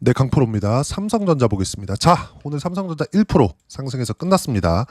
네, 강프로입니다. 삼성전자 보겠습니다. 자, 오늘 삼성전자 1% 상승해서 끝났습니다.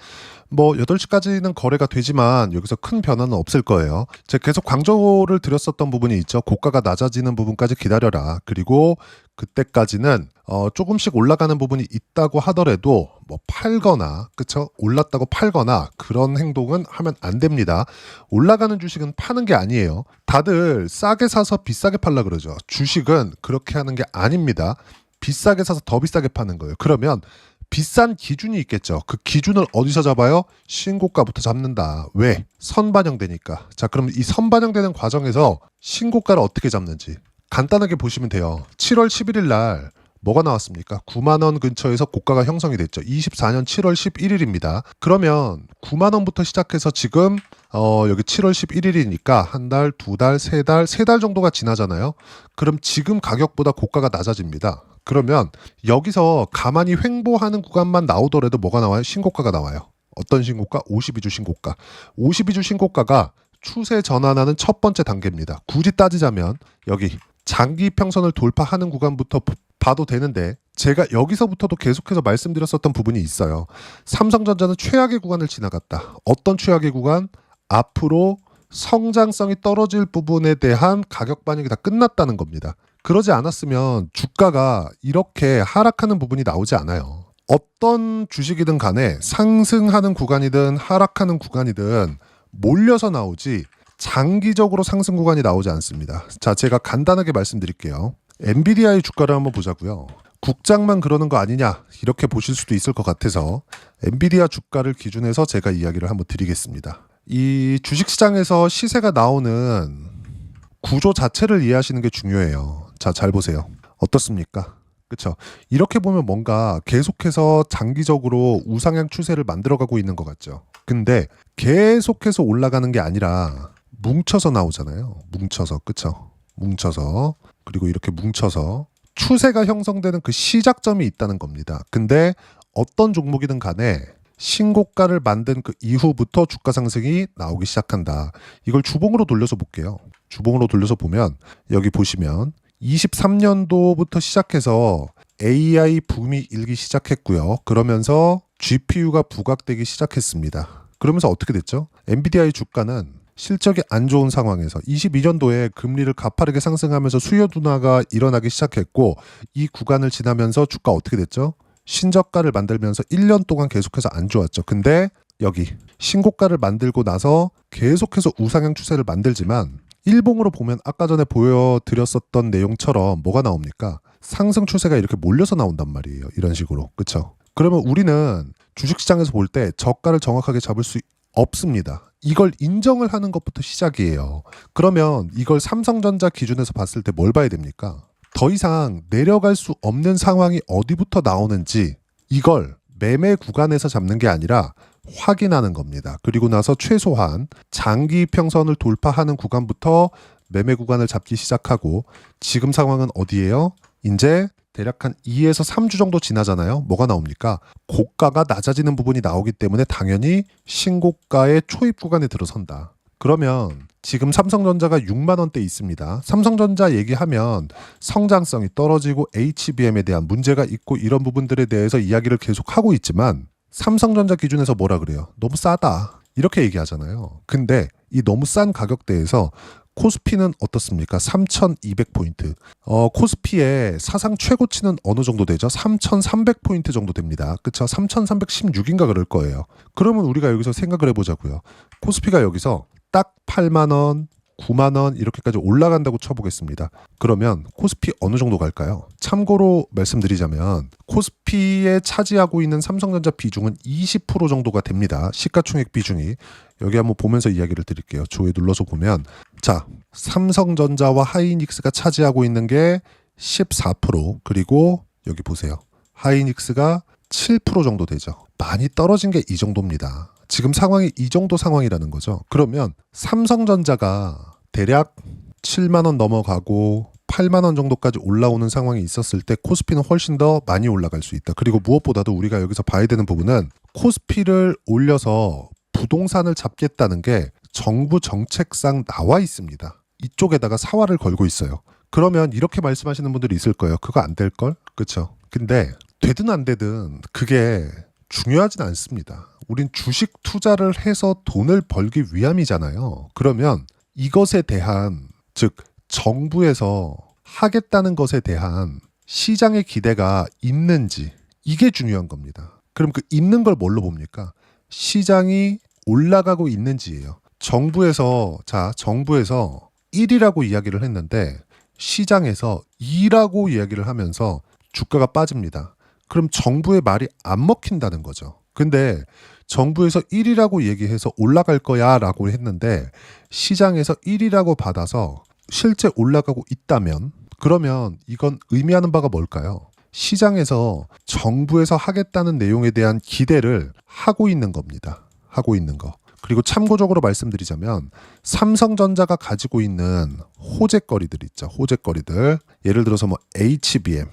뭐 8시까지는 거래가 되지만 여기서 큰 변화는 없을 거예요. 제가 계속 강조를 드렸었던 부분이 있죠. 고가가 낮아지는 부분까지 기다려라. 그리고 그때까지는 조금씩 올라가는 부분이 있다고 하더라도 뭐 팔거나, 그쵸? 올랐다고 팔거나 그런 행동은 하면 안 됩니다. 올라가는 주식은 파는 게 아니에요. 다들 싸게 사서 비싸게 팔라 그러죠. 주식은 그렇게 하는 게 아닙니다. 비싸게 사서 더 비싸게 파는 거예요. 그러면 비싼 기준이 있겠죠. 그 기준을 어디서 잡아요? 신고가부터 잡는다. 왜? 선반영되니까. 자, 그럼 이 선반영되는 과정에서 신고가를 어떻게 잡는지 간단하게 보시면 돼요. 7월 11일 날 뭐가 나왔습니까? 9만 원 근처에서 고가가 형성이 됐죠. 24년 7월 11일입니다. 그러면 9만 원부터 시작해서 지금 여기 7월 11일이니까 한 달, 두 달, 세 달 정도가 지나잖아요. 그럼 지금 가격보다 고가가 낮아집니다. 그러면 여기서 가만히 횡보하는 구간만 나오더라도 뭐가 나와요? 신고가가 나와요. 어떤 신고가? 52주 신고가. 52주 신고가가 추세 전환하는 첫 번째 단계입니다. 굳이 따지자면 여기 장기 평선을 돌파하는 구간부터 봐도 되는데 제가 여기서부터도 계속해서 말씀드렸었던 부분이 있어요. 삼성전자는 최악의 구간을 지나갔다. 어떤 최악의 구간? 앞으로 성장성이 떨어질 부분에 대한 가격 반영이 다 끝났다는 겁니다. 그러지 않았으면 주가가 이렇게 하락하는 부분이 나오지 않아요. 어떤 주식이든 간에 상승하는 구간이든 하락하는 구간이든 몰려서 나오지 장기적으로 상승 구간이 나오지 않습니다. 자, 제가 간단하게 말씀드릴게요. 엔비디아의 주가를 한번 보자고요. 국장만 그러는 거 아니냐 이렇게 보실 수도 있을 것 같아서 엔비디아 주가를 기준해서 제가 이야기를 한번 드리겠습니다. 이 주식시장에서 시세가 나오는 구조 자체를 이해하시는 게 중요해요. 자, 잘 보세요. 어떻습니까? 그렇죠? 이렇게 보면 뭔가 계속해서 장기적으로 우상향 추세를 만들어가고 있는 것 같죠. 근데 계속해서 올라가는 게 아니라 뭉쳐서 나오잖아요. 뭉쳐서, 그렇죠? 뭉쳐서, 그리고 이렇게 뭉쳐서 추세가 형성되는 그 시작점이 있다는 겁니다. 근데 어떤 종목이든 간에 신고가를 만든 그 이후부터 주가 상승이 나오기 시작한다. 이걸 주봉으로 돌려서 볼게요. 주봉으로 돌려서 보면 여기 보시면 23년도부터 시작해서 AI 붐이 일기 시작했고요. 그러면서 GPU가 부각되기 시작했습니다. 그러면서 어떻게 됐죠? 엔비디아의 주가는 실적이 안 좋은 상황에서 22년도에 금리를 가파르게 상승하면서 수요 둔화가 일어나기 시작했고 이 구간을 지나면서 주가 어떻게 됐죠? 신저가를 만들면서 1년 동안 계속해서 안 좋았죠. 근데 여기 신고가를 만들고 나서 계속해서 우상향 추세를 만들지만 일봉으로 보면 아까 전에 보여드렸었던 내용처럼 뭐가 나옵니까? 상승 추세가 이렇게 몰려서 나온단 말이에요. 이런 식으로. 그렇죠? 그러면 우리는 주식시장에서 볼 때 저가를 정확하게 잡을 수 없습니다. 이걸 인정을 하는 것부터 시작이에요. 그러면 이걸 삼성전자 기준에서 봤을 때 뭘 봐야 됩니까? 더 이상 내려갈 수 없는 상황이 어디부터 나오는지 이걸 매매 구간에서 잡는 게 아니라 확인하는 겁니다. 그리고 나서 최소한 장기 평선을 돌파하는 구간부터 매매 구간을 잡기 시작하고 지금 상황은 어디예요? 이제 대략 한 2에서 3주 정도 지나잖아요. 뭐가 나옵니까? 고가가 낮아지는 부분이 나오기 때문에 당연히 신고가의 초입 구간에 들어선다. 그러면 지금 삼성전자가 6만 원대 있습니다. 삼성전자 얘기하면 성장성이 떨어지고 HBM에 대한 문제가 있고 이런 부분들에 대해서 이야기를 계속 하고 있지만 삼성전자 기준에서 뭐라 그래요? 너무 싸다. 이렇게 얘기하잖아요. 근데 이 너무 싼 가격대에서 코스피는 어떻습니까? 3,200포인트. 코스피의 사상 최고치는 어느 정도 되죠? 3,300포인트 정도 됩니다. 그쵸? 3,316인가 그럴 거예요. 그러면 우리가 여기서 생각을 해보자고요. 코스피가 여기서 딱 8만 원, 9만 원 이렇게까지 올라간다고 쳐보겠습니다. 그러면 코스피 어느 정도 갈까요? 참고로 말씀드리자면 코스피에 차지하고 있는 삼성전자 비중은 20% 정도가 됩니다. 시가총액 비중이. 여기 한번 보면서 이야기를 드릴게요. 조회 눌러서 보면 자, 삼성전자와 하이닉스가 차지하고 있는 게 14% 그리고 여기 보세요. 하이닉스가 7% 정도 되죠. 많이 떨어진 게 이 정도입니다. 지금 상황이 이 정도 상황이라는 거죠. 그러면 삼성전자가 대략 7만 원 넘어가고 8만 원 정도까지 올라오는 상황이 있었을 때 코스피는 훨씬 더 많이 올라갈 수 있다. 그리고 무엇보다도 우리가 여기서 봐야 되는 부분은 코스피를 올려서 부동산을 잡겠다는 게 정부 정책상 나와 있습니다. 이쪽에다가 사활을 걸고 있어요. 그러면 이렇게 말씀하시는 분들이 있을 거예요. 그거 안 될 걸? 그렇죠? 근데 되든 안 되든 그게 중요하진 않습니다. 우린 주식 투자를 해서 돈을 벌기 위함이잖아요. 그러면 이것에 대한, 즉 정부에서 하겠다는 것에 대한 시장의 기대가 있는지, 이게 중요한 겁니다. 그럼 그 있는 걸 뭘로 봅니까? 시장이 올라가고 있는지예요. 정부에서 1이라고 이야기를 했는데 시장에서 2라고 이야기를 하면서 주가가 빠집니다. 그럼 정부의 말이 안 먹힌다는 거죠. 근데 정부에서 1이라고 얘기해서 올라갈 거야 라고 했는데 시장에서 1이라고 받아서 실제 올라가고 있다면, 그러면 이건 의미하는 바가 뭘까요? 시장에서 정부에서 하겠다는 내용에 대한 기대를 하고 있는 겁니다. 하고 있는 거. 그리고 참고적으로 말씀드리자면 삼성전자가 가지고 있는 호재거리들 있죠. 호재거리들. 예를 들어서 뭐 HBM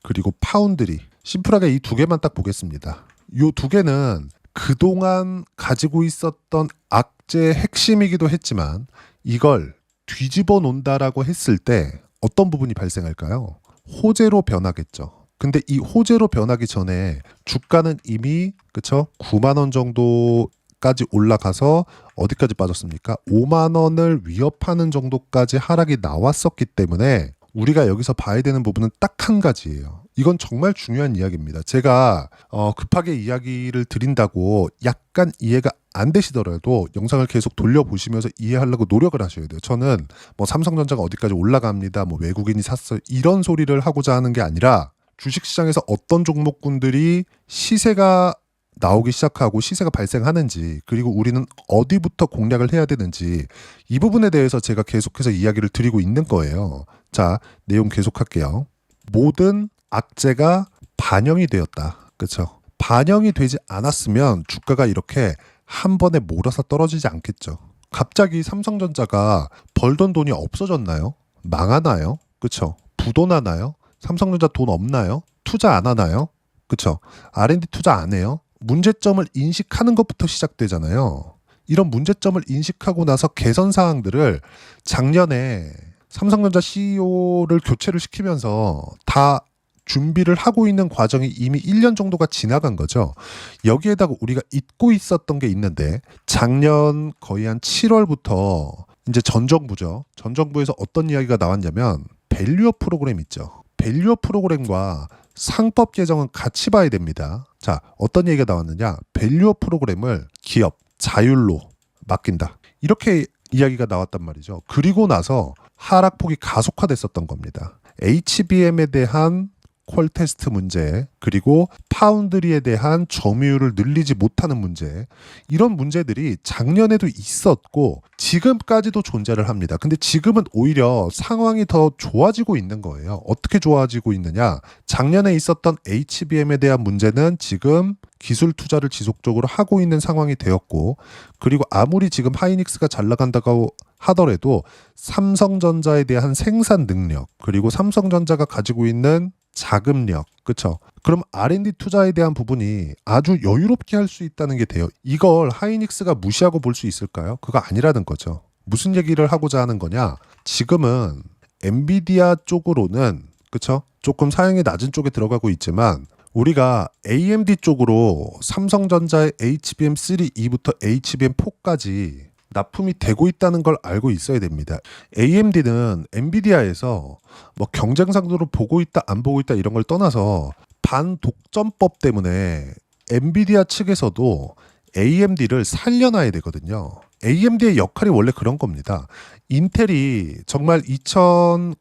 그리고 파운드리. 심플하게 이 두 개만 딱 보겠습니다. 이 두 개는 그동안 가지고 있었던 악재의 핵심이기도 했지만 이걸 뒤집어 놓는다라고 했을 때 어떤 부분이 발생할까요? 호재로 변하겠죠. 근데 이 호재로 변하기 전에 주가는 이미 9만 원 정도까지 올라가서 어디까지 빠졌습니까? 5만 원을 위협하는 정도까지 하락이 나왔었기 때문에 우리가 여기서 봐야 되는 부분은 딱 한 가지예요. 이건 정말 중요한 이야기입니다. 제가 급하게 이야기를 드린다고 약간 이해가 안 되시더라도 영상을 계속 돌려보시면서 이해하려고 노력을 하셔야 돼요. 저는 뭐 삼성전자가 어디까지 올라갑니다, 뭐 외국인이 샀어요, 이런 소리를 하고자 하는 게 아니라 주식시장에서 어떤 종목군들이 시세가 나오기 시작하고 시세가 발생하는지, 그리고 우리는 어디부터 공략을 해야 되는지, 이 부분에 대해서 제가 계속해서 이야기를 드리고 있는 거예요. 자, 내용 계속할게요. 모든 악재가 반영이 되었다. 그렇죠? 반영이 되지 않았으면 주가가 이렇게 한 번에 몰아서 떨어지지 않겠죠. 갑자기 삼성전자가 벌던 돈이 없어졌나요? 망하나요? 그렇죠? 부도나나요? 삼성전자 돈 없나요? 투자 안 하나요? 그렇죠? R&D 투자 안 해요? 문제점을 인식하는 것부터 시작되잖아요. 이런 문제점을 인식하고 나서 개선 사항들을 작년에 삼성전자 CEO를 교체를 시키면서 다 준비를 하고 있는 과정이 이미 1년 정도가 지나간 거죠. 여기에다가 우리가 잊고 있었던 게 있는데 작년 거의 한 7월부터 이제 전 정부죠. 전 정부에서 어떤 이야기가 나왔냐면 밸류업 프로그램 있죠. 밸류업 프로그램과 상법 개정은 같이 봐야 됩니다. 자, 어떤 얘기가 나왔느냐? 밸류업 프로그램을 기업, 자율로 맡긴다. 이렇게 이야기가 나왔단 말이죠. 그리고 나서 하락폭이 가속화됐었던 겁니다. HBM에 대한 퀄 테스트 문제, 그리고 파운드리에 대한 점유율을 늘리지 못하는 문제, 이런 문제들이 작년에도 있었고 지금까지도 존재를 합니다. 근데 지금은 오히려 상황이 더 좋아지고 있는 거예요. 어떻게 좋아지고 있느냐? 작년에 있었던 HBM에 대한 문제는 지금 기술 투자를 지속적으로 하고 있는 상황이 되었고, 그리고 아무리 지금 하이닉스가 잘 나간다고 하더라도 삼성전자에 대한 생산 능력, 그리고 삼성전자가 가지고 있는 자금력, 그렇죠? 그럼 R&D 투자에 대한 부분이 아주 여유롭게 할 수 있다는 게 돼요. 이걸 하이닉스가 무시하고 볼 수 있을까요? 그거 아니라는 거죠. 무슨 얘기를 하고자 하는 거냐? 지금은 엔비디아 쪽으로는, 그렇죠? 조금 사양이 낮은 쪽에 들어가고 있지만 우리가 AMD 쪽으로 삼성전자의 HBM3E부터 HBM4까지 납품이 되고 있다는 걸 알고 있어야 됩니다. AMD는 엔비디아에서 뭐 경쟁상으로 보고 있다 안 보고 있다 이런 걸 떠나서 반독점법 때문에 엔비디아 측에서도 AMD를 살려놔야 되거든요. AMD의 역할이 원래 그런 겁니다. 인텔이 정말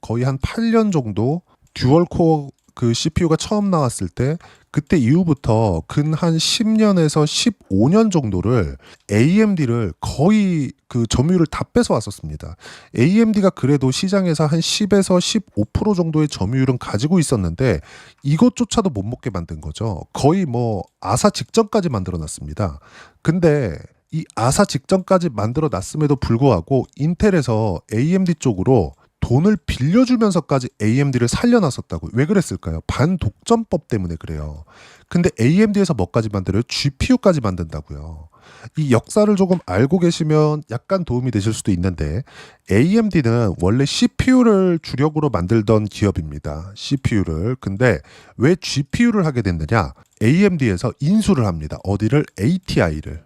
거의 한 8년 정도 듀얼코어 그 CPU가 처음 나왔을 때 그때 이후부터 근 한 10년에서 15년 정도를 AMD를 거의 그 점유율을 다 뺏어왔었습니다. AMD가 그래도 시장에서 한 10에서 15% 정도의 점유율은 가지고 있었는데 이것조차도 못 먹게 만든 거죠. 거의 뭐 아사 직전까지 만들어놨습니다. 근데 이 아사 직전까지 만들어놨음에도 불구하고 인텔에서 AMD 쪽으로 돈을 빌려주면서까지 AMD를 살려놨었다고. 왜 그랬을까요? 반독점법 때문에 그래요. 근데 AMD에서 뭐까지 만들어요? GPU까지 만든다고요. 이 역사를 조금 알고 계시면 약간 도움이 되실 수도 있는데 AMD는 원래 CPU를 주력으로 만들던 기업입니다. CPU를. 근데 왜 GPU를 하게 됐느냐? AMD에서 인수를 합니다. 어디를? ATI를.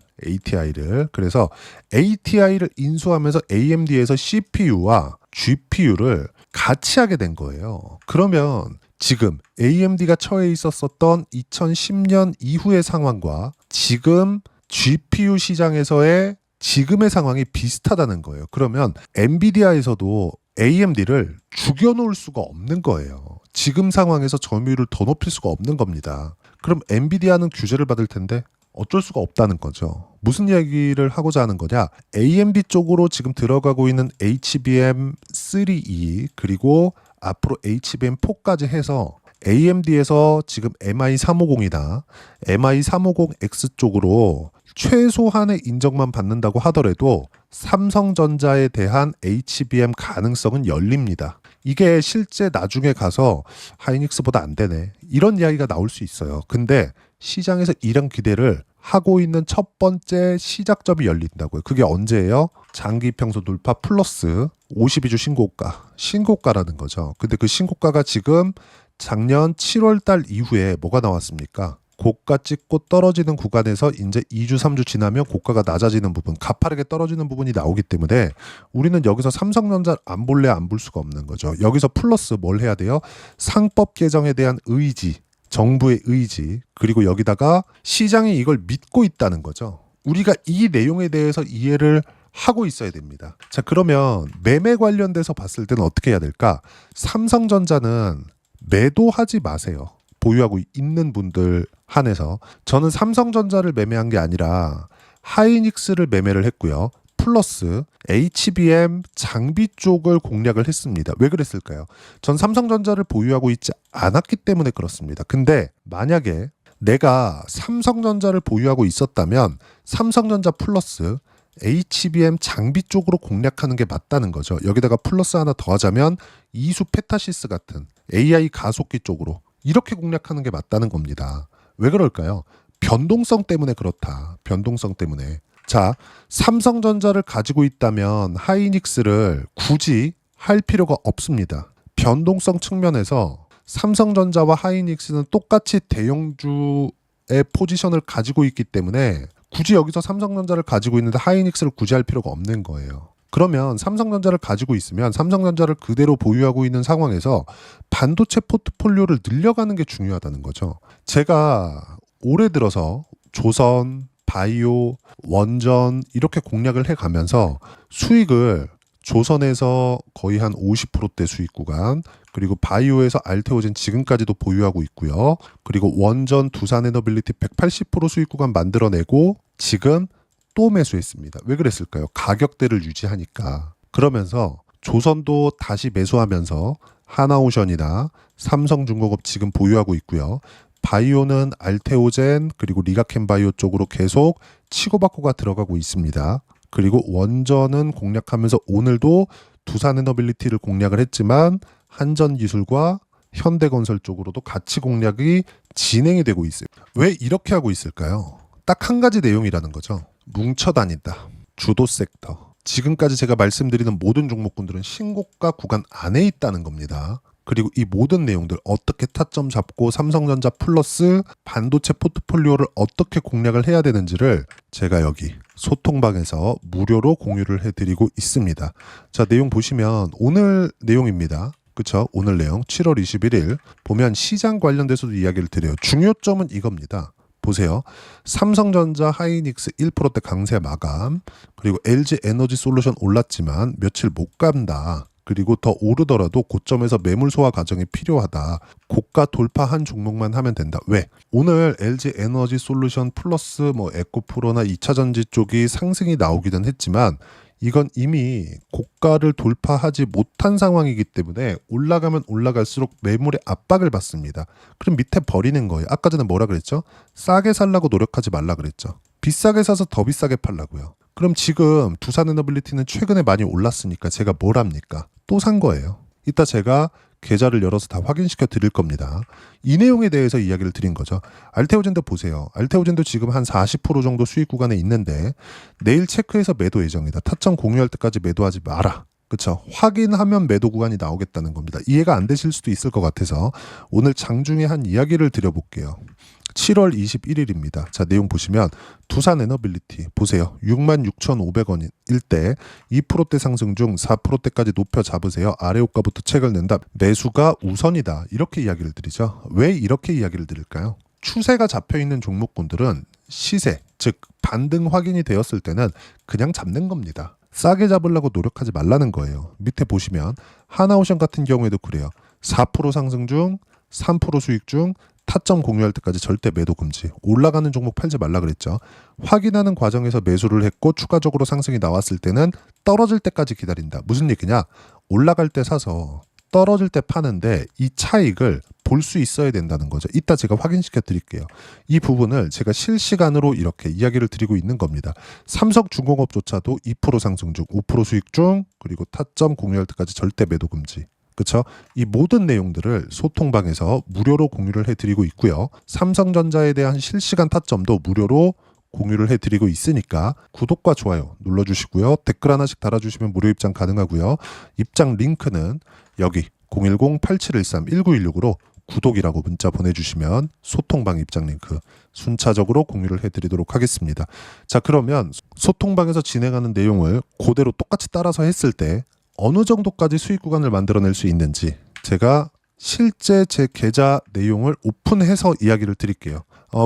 그래서 ATI를 인수하면서 AMD에서 CPU와 GPU를 같이 하게 된 거예요. 그러면 지금 AMD가 처해 있었던 2010년 이후의 상황과 지금 GPU 시장에서의 지금의 상황이 비슷하다는 거예요. 그러면 엔비디아에서도 AMD를 죽여놓을 수가 없는 거예요. 지금 상황에서 점유율을 더 높일 수가 없는 겁니다. 그럼 엔비디아는 규제를 받을 텐데 어쩔 수가 없다는 거죠. 무슨 얘기를 하고자 하는 거냐? AMD 쪽으로 지금 들어가고 있는 HBM3E 그리고 앞으로 HBM4까지 해서 AMD에서 지금 MI350이나 MI350X 쪽으로 최소한의 인정만 받는다고 하더라도 삼성전자에 대한 HBM 가능성은 열립니다. 이게 실제 나중에 가서 하이닉스보다 안 되네. 이런 이야기가 나올 수 있어요. 근데 시장에서 이런 기대를 하고 있는 첫 번째 시작점이 열린다고요. 그게 언제예요? 장기 평소 돌파 플러스 52주 신고가라는 거죠. 근데 그 신고가가 지금 작년 7월 달 이후에 뭐가 나왔습니까? 고가 찍고 떨어지는 구간에서 이제 2주, 3주 지나면 고가가 낮아지는 부분, 가파르게 떨어지는 부분이 나오기 때문에 우리는 여기서 삼성전자를 안 볼래 안 볼 수가 없는 거죠. 여기서 플러스 뭘 해야 돼요? 상법 개정에 대한 의지, 정부의 의지, 그리고 여기다가 시장이 이걸 믿고 있다는 거죠. 우리가 이 내용에 대해서 이해를 하고 있어야 됩니다. 자, 그러면 매매 관련돼서 봤을 때는 어떻게 해야 될까? 삼성전자는 매도하지 마세요. 보유하고 있는 분들 한해서. 저는 삼성전자를 매매한 게 아니라 하이닉스를 매매를 했고요. 플러스 HBM 장비 쪽을 공략을 했습니다. 왜 그랬을까요? 전 삼성전자를 보유하고 있지 않았기 때문에 그렇습니다. 근데 만약에 내가 삼성전자를 보유하고 있었다면 삼성전자 플러스 HBM 장비 쪽으로 공략하는 게 맞다는 거죠. 여기다가 플러스 하나 더 하자면 이수 페타시스 같은 AI 가속기 쪽으로 이렇게 공략하는 게 맞다는 겁니다. 왜 그럴까요? 변동성 때문에 그렇다. 변동성 때문에. 자, 삼성전자를 가지고 있다면 하이닉스를 굳이 할 필요가 없습니다. 변동성 측면에서 삼성전자와 하이닉스는 똑같이 대형주의 포지션을 가지고 있기 때문에 굳이 여기서 삼성전자를 가지고 있는데 하이닉스를 굳이 할 필요가 없는 거예요. 그러면 삼성전자를 가지고 있으면 삼성전자를 그대로 보유하고 있는 상황에서 반도체 포트폴리오를 늘려가는 게 중요하다는 거죠. 제가 올해 들어서 조선, 바이오, 원전 이렇게 공략을 해가면서 수익을 조선에서 거의 한 50%대 수익 구간, 그리고 바이오에서 알테오젠 지금까지도 보유하고 있고요. 그리고 원전 두산에너빌리티 180% 수익 구간 만들어내고 지금 또 매수했습니다. 왜 그랬을까요? 가격대를 유지하니까. 그러면서 조선도 다시 매수하면서 하나오션이나 삼성중공업 지금 보유하고 있고요. 바이오는 알테오젠 그리고 리가켄바이오 쪽으로 계속 치고받고가 들어가고 있습니다. 그리고 원전은 공략하면서 오늘도 두산에너빌리티를 공략을 했지만 한전기술과 현대건설 쪽으로도 같이 공략이 진행이 되고 있어요. 왜 이렇게 하고 있을까요? 딱 한 가지 내용이라는 거죠. 뭉쳐다닌다. 주도 섹터. 지금까지 제가 말씀드리는 모든 종목군들은 신고가 구간 안에 있다는 겁니다. 그리고 이 모든 내용들 어떻게 타점 잡고 삼성전자 플러스 반도체 포트폴리오를 어떻게 공략을 해야 되는지를 제가 여기 소통방에서 무료로 공유를 해드리고 있습니다. 자, 내용 보시면 오늘 내용입니다. 그쵸? 오늘 내용 7월 21일 보면 시장 관련돼서도 이야기를 드려요. 중요점은 이겁니다. 보세요. 삼성전자 하이닉스 1%대 강세 마감, 그리고 LG 에너지 솔루션 올랐지만 며칠 못 간다. 그리고 더 오르더라도 고점에서 매물 소화 과정이 필요하다. 고가 돌파한 종목만 하면 된다. 왜? 오늘 LG 에너지 솔루션 플러스 에코프로나 2차전지 쪽이 상승이 나오기는 했지만 이건 이미 고가를 돌파하지 못한 상황이기 때문에 올라가면 올라갈수록 매물의 압박을 받습니다. 그럼 밑에 버리는 거예요. 아까 전에 뭐라 그랬죠? 싸게 살라고 노력하지 말라 그랬죠. 비싸게 사서 더 비싸게 팔라고요. 그럼 지금 두산에너빌리티는 최근에 많이 올랐으니까 제가 뭘 합니까? 또 산 거예요. 이따 제가 계좌를 열어서 다 확인시켜 드릴 겁니다. 이 내용에 대해서 이야기를 드린 거죠. 알테오젠도 보세요. 알테오젠도 지금 한 40% 정도 수익 구간에 있는데 내일 체크해서 매도 예정이다. 타점 공유할 때까지 매도하지 마라. 그렇죠. 확인하면 매도 구간이 나오겠다는 겁니다. 이해가 안 되실 수도 있을 것 같아서 오늘 장중에 한 이야기를 드려볼게요. 7월 21일입니다. 자, 내용 보시면 두산에너빌리티 보세요. 66,500원일 때 2%대 상승 중 4%대까지 높여 잡으세요. 아래 호가부터 책을 낸다. 매수가 우선이다. 이렇게 이야기를 드리죠. 왜 이렇게 이야기를 드릴까요? 추세가 잡혀있는 종목군들은 시세, 즉 반등 확인이 되었을 때는 그냥 잡는 겁니다. 싸게 잡으려고 노력하지 말라는 거예요. 밑에 보시면 하나오션 같은 경우에도 그래요. 4% 상승 중 3% 수익 중 타점 공유할 때까지 절대 매도 금지. 올라가는 종목 팔지 말라 그랬죠. 확인하는 과정에서 매수를 했고 추가적으로 상승이 나왔을 때는 떨어질 때까지 기다린다. 무슨 얘기냐? 올라갈 때 사서 떨어질 때 파는데 이 차익을 볼 수 있어야 된다는 거죠. 이따 제가 확인시켜 드릴게요. 이 부분을 제가 실시간으로 이렇게 이야기를 드리고 있는 겁니다. 삼성중공업조차도 2% 상승 중, 5% 수익 중, 그리고 타점 공유할 때까지 절대 매도 금지. 그렇죠? 이 모든 내용들을 소통방에서 무료로 공유를 해드리고 있고요. 삼성전자에 대한 실시간 타점도 무료로 공유를 해드리고 있으니까 구독과 좋아요 눌러주시고요. 댓글 하나씩 달아주시면 무료 입장 가능하고요. 입장 링크는 여기 010-8713-1916으로 구독이라고 문자 보내주시면 소통방 입장 링크 순차적으로 공유를 해드리도록 하겠습니다. 자, 그러면 소통방에서 진행하는 내용을 그대로 똑같이 따라서 했을 때 어느 정도까지 수익 구간을 만들어낼 수 있는지 제가 실제 제 계좌 내용을 오픈해서 이야기를 드릴게요.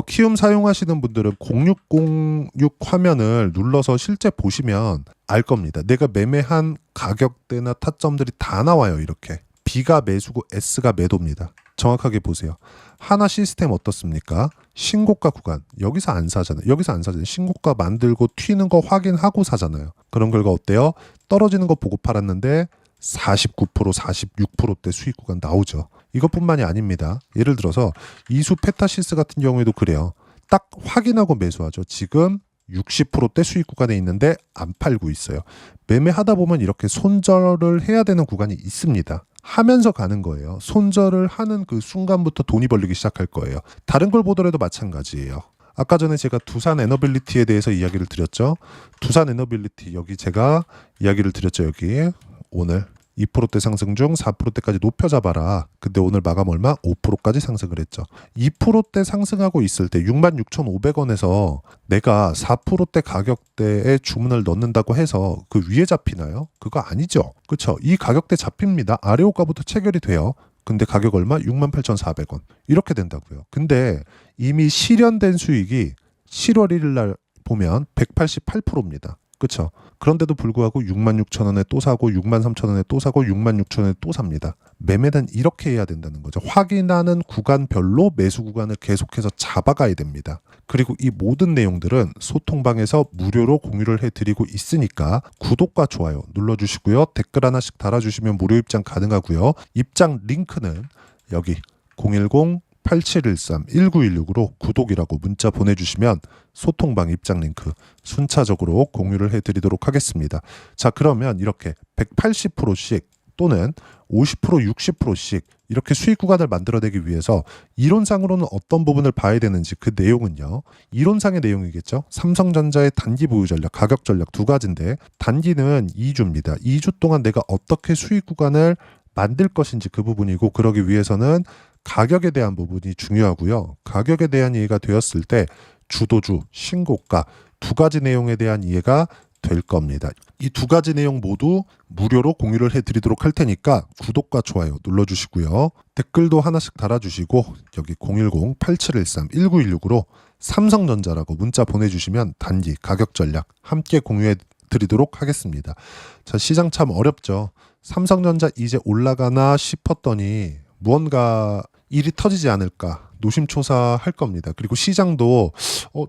키움 사용하시는 분들은 0606 화면을 눌러서 실제 보시면 알 겁니다. 내가 매매한 가격대나 타점들이 다 나와요. 이렇게 B가 매수고 S가 매도입니다. 정확하게 보세요. 하나 시스템 어떻습니까? 신고가 구간 여기서 안 사잖아요. 여기서 안 사잖아요. 신고가 만들고 튀는 거 확인하고 사잖아요. 그런 결과 어때요? 떨어지는 거 보고 팔았는데 49%, 46%대 수익 구간 나오죠. 이것뿐만이 아닙니다. 예를 들어서 이수 페타시스 같은 경우에도 그래요. 딱 확인하고 매수하죠. 지금 60%대 수익 구간에 있는데 안 팔고 있어요. 매매하다 보면 이렇게 손절을 해야 되는 구간이 있습니다. 하면서 가는 거예요. 손절을 하는 그 순간부터 돈이 벌리기 시작할 거예요. 다른 걸 보더라도 마찬가지예요. 아까 전에 제가 두산에너빌리티에 대해서 이야기를 드렸죠. 두산에너빌리티 여기 제가 이야기를 드렸죠. 여기 오늘 2%대 상승 중 4%대까지 높여 잡아라. 근데 오늘 마감 얼마? 5%까지 상승을 했죠. 2%대 상승하고 있을 때 66,500원에서 내가 4%대 가격대에 주문을 넣는다고 해서 그 위에 잡히나요? 그거 아니죠. 그렇죠? 이 가격대 잡힙니다. 아래 호가부터 체결이 돼요. 근데 가격 얼마? 68,400원. 이렇게 된다고요. 근데 이미 실현된 수익이 7월 1일 날 보면 188%입니다. 그렇죠? 그런데도 불구하고 66,000원에 또 사고 63,000원에 또 사고 66,000원에 또 삽니다. 매매는 이렇게 해야 된다는 거죠. 확인하는 구간별로 매수 구간을 계속해서 잡아가야 됩니다. 그리고 이 모든 내용들은 소통방에서 무료로 공유를 해드리고 있으니까 구독과 좋아요 눌러주시고요. 댓글 하나씩 달아주시면 무료 입장 가능하고요. 입장 링크는 여기 010-8713-1916으로 구독이라고 문자 보내주시면 소통방 입장 링크 순차적으로 공유를 해드리도록 하겠습니다. 자, 그러면 이렇게 180%씩 또는 50%, 60%씩 이렇게 수익 구간을 만들어내기 위해서 이론상으로는 어떤 부분을 봐야 되는지 그 내용은요. 이론상의 내용이겠죠. 삼성전자의 단기 보유 전략, 가격 전략 두 가지인데 단기는 2주입니다. 2주 동안 내가 어떻게 수익 구간을 만들 것인지 그 부분이고 그러기 위해서는 가격에 대한 부분이 중요하고요. 가격에 대한 이해가 되었을 때 주도주, 신고가 두 가지 내용에 대한 이해가 될 겁니다. 이 두 가지 내용 모두 무료로 공유를 해드리도록 할 테니까 구독과 좋아요 눌러주시고요. 댓글도 하나씩 달아주시고 여기 010-8713-1916으로 삼성전자라고 문자 보내주시면 단기 가격 전략 함께 공유해 드리도록 하겠습니다. 자, 시장 참 어렵죠. 삼성전자 이제 올라가나 싶었더니 무언가 일이 터지지 않을까 노심초사할 겁니다. 그리고 시장도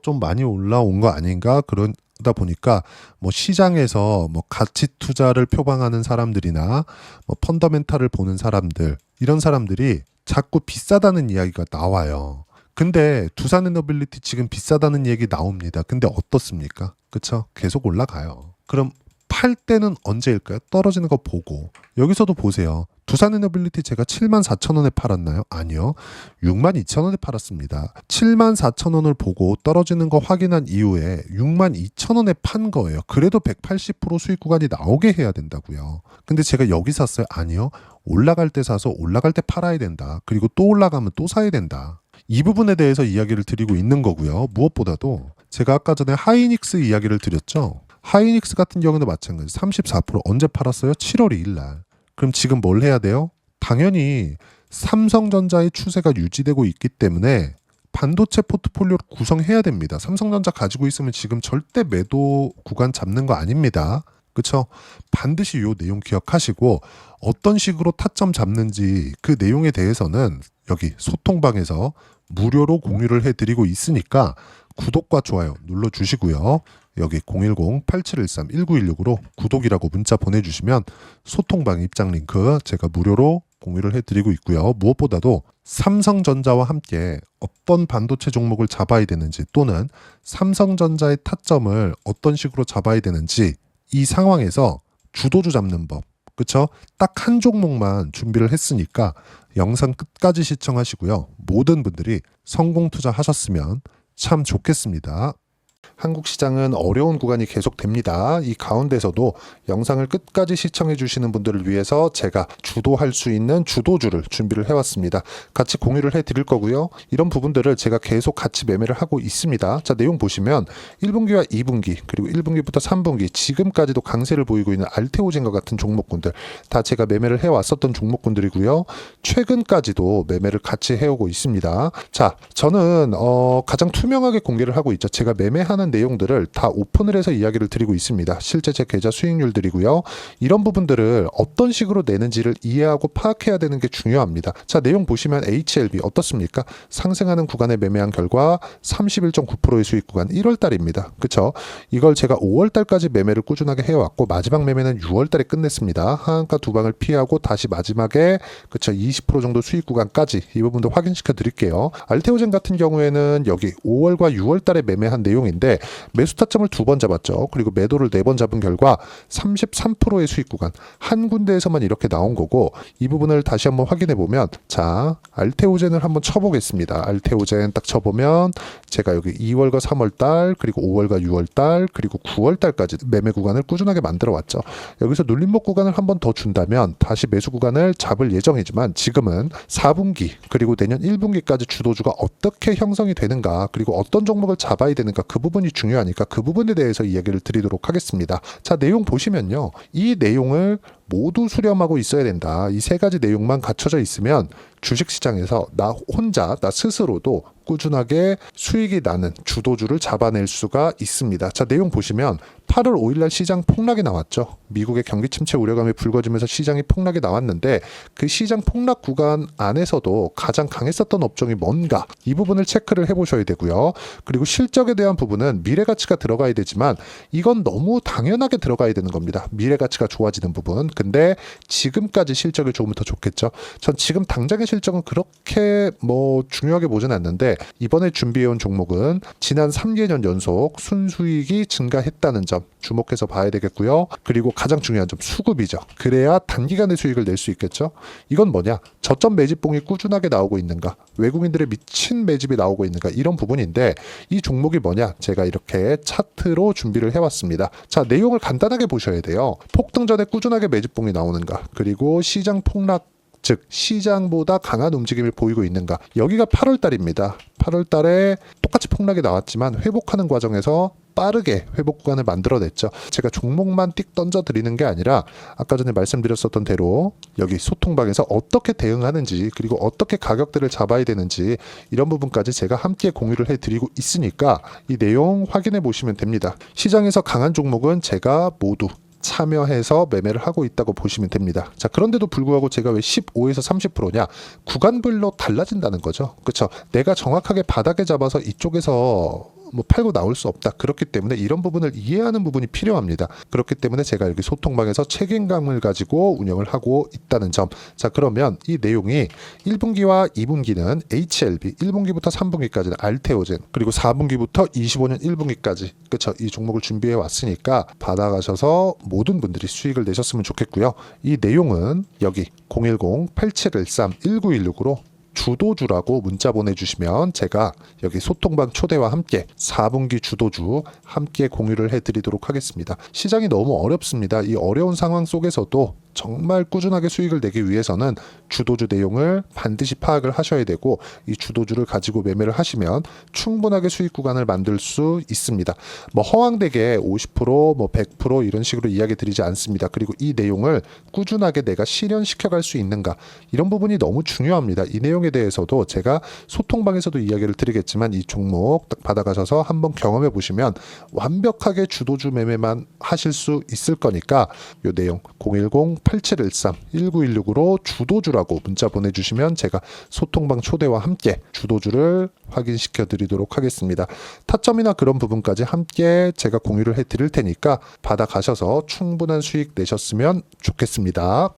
좀 많이 올라온 거 아닌가 그러다 보니까 뭐 시장에서 뭐 가치 투자를 표방하는 사람들이나 뭐 펀더멘탈을 보는 사람들 이런 사람들이 자꾸 비싸다는 이야기가 나와요. 근데 두산에너빌리티 지금 비싸다는 얘기 나옵니다. 근데 어떻습니까? 그쵸? 계속 올라가요. 그럼 팔 때는 언제일까요? 떨어지는 거 보고. 여기서도 보세요. 두산에너빌리티 제가 74,000원에 팔았나요? 아니요. 62,000원에 팔았습니다. 74,000원을 보고 떨어지는 거 확인한 이후에 62,000원에 판 거예요. 그래도 180% 수익 구간이 나오게 해야 된다고요. 근데 제가 여기 샀어요? 아니요. 올라갈 때 사서 올라갈 때 팔아야 된다. 그리고 또 올라가면 또 사야 된다. 이 부분에 대해서 이야기를 드리고 있는 거고요. 무엇보다도 제가 아까 전에 하이닉스 이야기를 드렸죠. 하이닉스 같은 경우는 마찬가지 34% 언제 팔았어요? 7월 2일 날. 그럼 지금 뭘 해야 돼요? 당연히 삼성전자의 추세가 유지되고 있기 때문에 반도체 포트폴리오를 구성해야 됩니다. 삼성전자 가지고 있으면 지금 절대 매도 구간 잡는 거 아닙니다. 그렇죠? 반드시 이 내용 기억하시고 어떤 식으로 타점 잡는지 그 내용에 대해서는 여기 소통방에서 무료로 공유를 해드리고 있으니까 구독과 좋아요 눌러주시고요. 여기 010-8713-1916으로 구독이라고 문자 보내주시면 소통방 입장 링크 제가 무료로 공유를 해드리고 있고요. 무엇보다도 삼성전자와 함께 어떤 반도체 종목을 잡아야 되는지 또는 삼성전자의 타점을 어떤 식으로 잡아야 되는지 이 상황에서 주도주 잡는 법, 그쵸? 딱 한 종목만 준비를 했으니까 영상 끝까지 시청하시고요. 모든 분들이 성공 투자하셨으면 참 좋겠습니다. 한국 시장은 어려운 구간이 계속됩니다. 이 가운데서도 영상을 끝까지 시청해 주시는 분들을 위해서 제가 주도할 수 있는 주도주를 준비를 해왔습니다. 같이 공유를 해드릴 거고요. 이런 부분들을 제가 계속 같이 매매를 하고 있습니다. 자, 내용 보시면 1분기와 2분기 그리고 1분기부터 3분기 지금까지도 강세를 보이고 있는 알테오젠과 같은 종목군들 다 제가 매매를 해왔었던 종목군들이고요. 최근까지도 매매를 같이 해오고 있습니다. 자, 저는 가장 투명하게 공개를 하고 있죠. 제가 매매하는 내용들을 다 오픈을 해서 이야기를 드리고 있습니다. 실제 제 계좌 수익률들이고요. 이런 부분들을 어떤 식으로 내는지를 이해하고 파악해야 되는 게 중요합니다. 자, 내용 보시면 HLB 어떻습니까? 상승하는 구간에 매매한 결과 31.9%의 수익 구간 1월 달입니다. 그쵸? 이걸 제가 5월 달까지 매매를 꾸준하게 해왔고 마지막 매매는 6월 달에 끝냈습니다. 하한가 두 방을 피하고 다시 마지막에 그쵸 20% 정도 수익 구간까지 이 부분도 확인시켜 드릴게요. 알테오젠 같은 경우에는 여기 5월과 6월 달에 매매한 내용인데 매수 타점을 2번 잡았죠. 그리고 매도를 4번 잡은 결과 33%의 수익 구간 한 군데에서만 이렇게 나온 거고 이 부분을 다시 한번 확인해 보면 자 알테오젠을 한번 쳐보겠습니다. 알테오젠 딱 쳐보면 제가 여기 2월과 3월달 그리고 5월과 6월달 그리고 9월달까지 매매 구간을 꾸준하게 만들어 왔죠. 여기서 눌림목 구간을 한번 더 준다면 다시 매수 구간을 잡을 예정이지만 지금은 4분기 그리고 내년 1분기까지 주도주가 어떻게 형성이 되는가 그리고 어떤 종목을 잡아야 되는가 그 부분이 중요하니까 그 부분에 대해서 이야기를 드리도록 하겠습니다. 자, 내용 보시면요. 이 내용을 모두 수렴하고 있어야 된다. 이 세 가지 내용만 갖춰져 있으면 주식시장에서 나 혼자, 나 스스로도 꾸준하게 수익이 나는 주도주를 잡아낼 수가 있습니다. 자, 내용 보시면 8월 5일날 시장 폭락이 나왔죠. 미국의 경기 침체 우려감이 불거지면서 시장이 폭락이 나왔는데 그 시장 폭락 구간 안에서도 가장 강했었던 업종이 뭔가 이 부분을 체크를 해보셔야 되고요. 그리고 실적에 대한 부분은 미래가치가 들어가야 되지만 이건 너무 당연하게 들어가야 되는 겁니다. 미래가치가 좋아지는 부분. 근데 지금까지 실적이 조금 더 좋겠죠. 전 지금 당장의 실적은 그렇게 중요하게 보진 않는데 이번에 준비해온 종목은 지난 3개년 연속 순수익이 증가했다는 점 주목해서 봐야 되겠고요. 그리고 가장 중요한 점 수급이죠. 그래야 단기간에 수익을 낼 수 있겠죠. 이건 뭐냐? 저점 매집봉이 꾸준하게 나오고 있는가? 외국인들의 미친 매집이 나오고 있는가? 이런 부분인데 이 종목이 뭐냐? 제가 이렇게 차트로 준비를 해왔습니다. 자, 내용을 간단하게 보셔야 돼요. 폭등 전에 꾸준하게 매집봉이 나오는가? 그리고 시장 폭락 즉 시장보다 강한 움직임을 보이고 있는가. 여기가 8월 달입니다. 8월 달에 똑같이 폭락이 나왔지만 회복하는 과정에서 빠르게 회복 구간을 만들어냈죠. 제가 종목만 띡 던져 드리는 게 아니라 아까 전에 말씀드렸었던 대로 여기 소통방에서 어떻게 대응하는지 그리고 어떻게 가격대를 잡아야 되는지 이런 부분까지 제가 함께 공유를 해드리고 있으니까 이 내용 확인해 보시면 됩니다. 시장에서 강한 종목은 제가 모두 참여해서 매매를 하고 있다고 보시면 됩니다. 자, 그런데도 불구하고 제가 왜 15에서 30%냐? 구간별로 달라진다는 거죠. 그렇죠? 내가 정확하게 바닥에 잡아서 이쪽에서 뭐 팔고 나올 수 없다. 그렇기 때문에 이런 부분을 이해하는 부분이 필요합니다. 그렇기 때문에 제가 여기 소통방에서 책임감을 가지고 운영을 하고 있다는 점. 자, 그러면 이 내용이 1분기와 2분기는 HLB, 1분기부터 3분기까지는 알테오젠, 그리고 4분기부터 25년 1분기까지 그쵸, 이 종목을 준비해 왔으니까 받아가셔서 모든 분들이 수익을 내셨으면 좋겠고요. 이 내용은 여기 010-8713-1916으로 주도주라고 문자 보내주시면 제가 여기 소통방 초대와 함께 4분기 주도주 함께 공유를 해드리도록 하겠습니다. 시장이 너무 어렵습니다. 이 어려운 상황 속에서도 정말 꾸준하게 수익을 내기 위해서는 주도주 내용을 반드시 파악을 하셔야 되고, 이 주도주를 가지고 매매를 하시면 충분하게 수익 구간을 만들 수 있습니다. 뭐 허황되게 50%, 뭐 100% 이런 식으로 이야기 드리지 않습니다. 그리고 이 내용을 꾸준하게 내가 실현시켜 갈 수 있는가, 이런 부분이 너무 중요합니다. 이 내용에 대해서도 제가 소통방에서도 이야기를 드리겠지만 이 종목 딱 받아가셔서 한번 경험해 보시면 완벽하게 주도주 매매만 하실 수 있을 거니까 이 내용 010-8713-1916으로 주도주라고 문자 보내주시면 제가 소통방 초대와 함께 주도주를 확인시켜 드리도록 하겠습니다. 타점이나 그런 부분까지 함께 제가 공유를 해 드릴 테니까 받아가셔서 충분한 수익 내셨으면 좋겠습니다.